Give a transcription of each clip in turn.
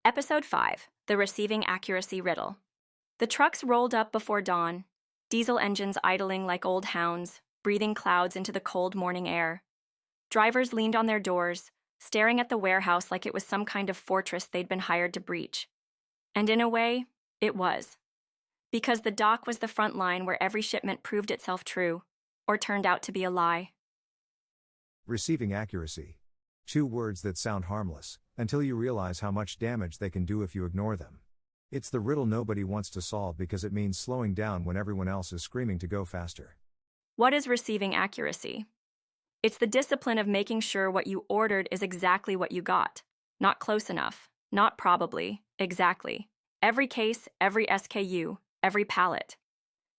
Episode 5, The Receiving Accuracy Riddle. The trucks rolled up before dawn, diesel engines idling like old hounds, breathing clouds into the cold morning air. Drivers leaned on their doors, staring at the warehouse like it was some kind of fortress they'd been hired to breach. And in a way, it was. Because the dock was the front line where every shipment proved itself true, or turned out to be a lie. Receiving accuracy. Two words that sound harmless, until you realize how much damage they can do if you ignore them. It's the riddle nobody wants to solve because it means slowing down when everyone else is screaming to go faster. What is receiving accuracy? It's the discipline of making sure what you ordered is exactly what you got. Not close enough, not probably, exactly. Every case, every SKU, every pallet.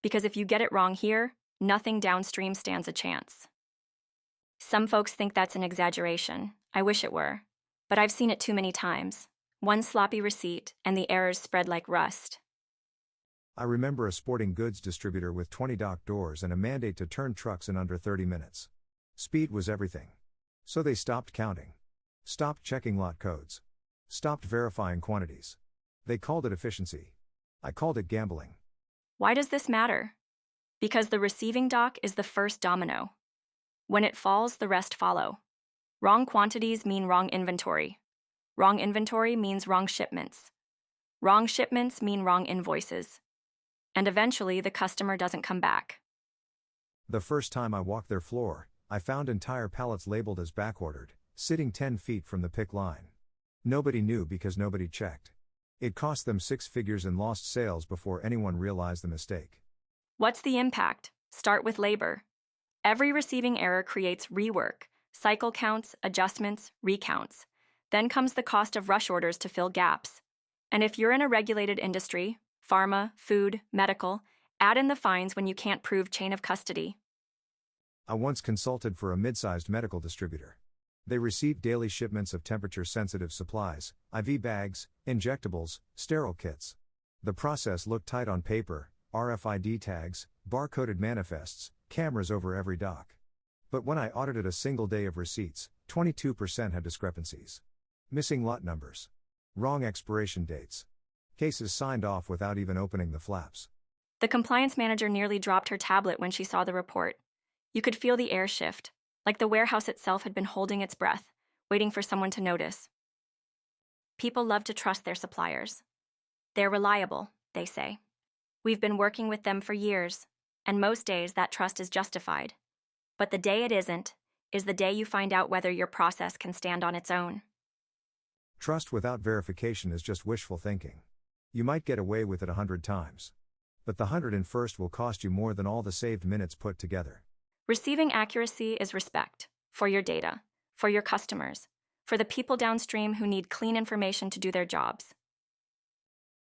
Because if you get it wrong here, nothing downstream stands a chance. Some folks think that's an exaggeration. I wish it were. But I've seen it too many times. One sloppy receipt, and the errors spread like rust. I remember a sporting goods distributor with 20 dock doors and a mandate to turn trucks in under 30 minutes. Speed was everything. So they stopped counting. Stopped checking lot codes. Stopped verifying quantities. They called it efficiency. I called it gambling. Why does this matter? Because the receiving dock is the first domino. When it falls, the rest follow. Wrong quantities mean wrong inventory. Wrong inventory means wrong shipments. Wrong shipments mean wrong invoices. And eventually, the customer doesn't come back. The first time I walked their floor, I found entire pallets labeled as backordered, sitting 10 feet from the pick line. Nobody knew because nobody checked. It cost them 6 figures in lost sales before anyone realized the mistake. What's the impact? Start with labor. Every receiving error creates rework, cycle counts, adjustments, recounts. Then comes the cost of rush orders to fill gaps. And if you're in a regulated industry, pharma, food, medical, add in the fines when you can't prove chain of custody. I once consulted for a mid-sized medical distributor. They received daily shipments of temperature-sensitive supplies, IV bags, injectables, sterile kits. The process looked tight on paper, RFID tags, barcoded manifests, cameras over every dock. But when I audited a single day of receipts, 22% had discrepancies. Missing lot numbers. Wrong expiration dates. Cases signed off without even opening the flaps. The compliance manager nearly dropped her tablet when she saw the report. You could feel the air shift, like the warehouse itself had been holding its breath, waiting for someone to notice. People love to trust their suppliers. They're reliable, they say. We've been working with them for years, and most days that trust is justified. But the day it isn't, is the day you find out whether your process can stand on its own. Trust without verification is just wishful thinking. You might get away with it 100 times. But the 101st will cost you more than all the saved minutes put together. Receiving accuracy is respect for your data, for your customers, for the people downstream who need clean information to do their jobs.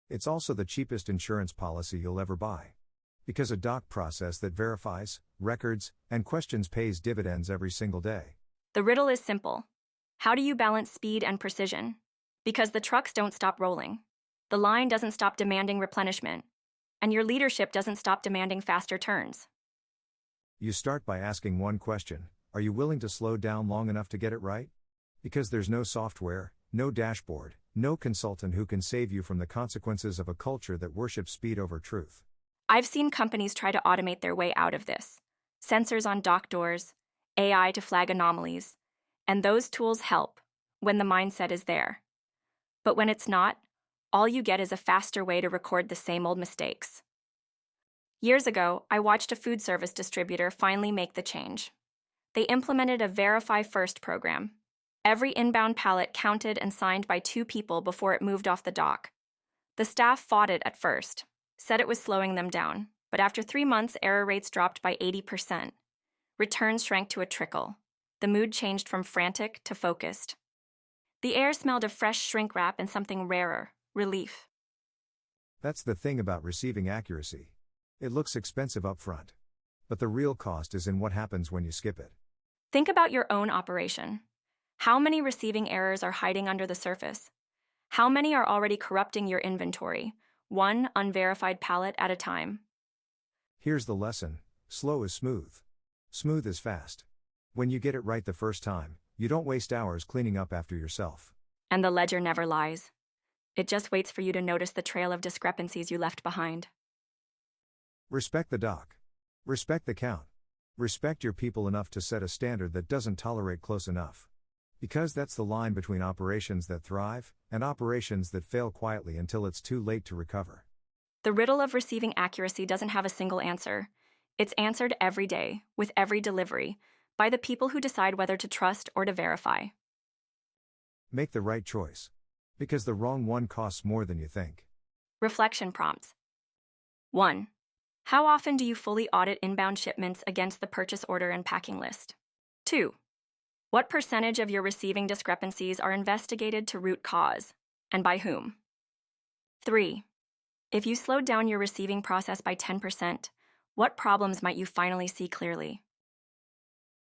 It's also the cheapest insurance policy you'll ever buy. Because a dock process that verifies, records, and questions pays dividends every single day. The riddle is simple. How do you balance speed and precision? Because the trucks don't stop rolling. The line doesn't stop demanding replenishment. And your leadership doesn't stop demanding faster turns. You start by asking one question: are you willing to slow down long enough to get it right? Because there's no software, no dashboard, no consultant who can save you from the consequences of a culture that worships speed over truth. I've seen companies try to automate their way out of this. Sensors on dock doors, AI to flag anomalies, and those tools help when the mindset is there. But when it's not, all you get is a faster way to record the same old mistakes. Years ago, I watched a food service distributor finally make the change. They implemented a Verify First program. Every inbound pallet counted and signed by 2 people before it moved off the dock. The staff fought it at first, said it was slowing them down, but after 3 months, error rates dropped by 80%. Returns shrank to a trickle. The mood changed from frantic to focused. The air smelled of fresh shrink wrap and something rarer: relief. That's the thing about receiving accuracy. It looks expensive up front. But the real cost is in what happens when you skip it. Think about your own operation. How many receiving errors are hiding under the surface? How many are already corrupting your inventory, one unverified pallet at a time? Here's the lesson: slow is smooth. Smooth is fast. When you get it right the first time, you don't waste hours cleaning up after yourself. And the ledger never lies. It just waits for you to notice the trail of discrepancies you left behind. Respect the doc. Respect the count. Respect your people enough to set a standard that doesn't tolerate close enough. Because that's the line between operations that thrive and operations that fail quietly until it's too late to recover. The riddle of receiving accuracy doesn't have a single answer. It's answered every day, with every delivery, by the people who decide whether to trust or to verify. Make the right choice. Because the wrong one costs more than you think. Reflection prompts. 1. How often do you fully audit inbound shipments against the purchase order and packing list? 2. What percentage of your receiving discrepancies are investigated to root cause, and by whom? 3. If you slowed down your receiving process by 10%, what problems might you finally see clearly?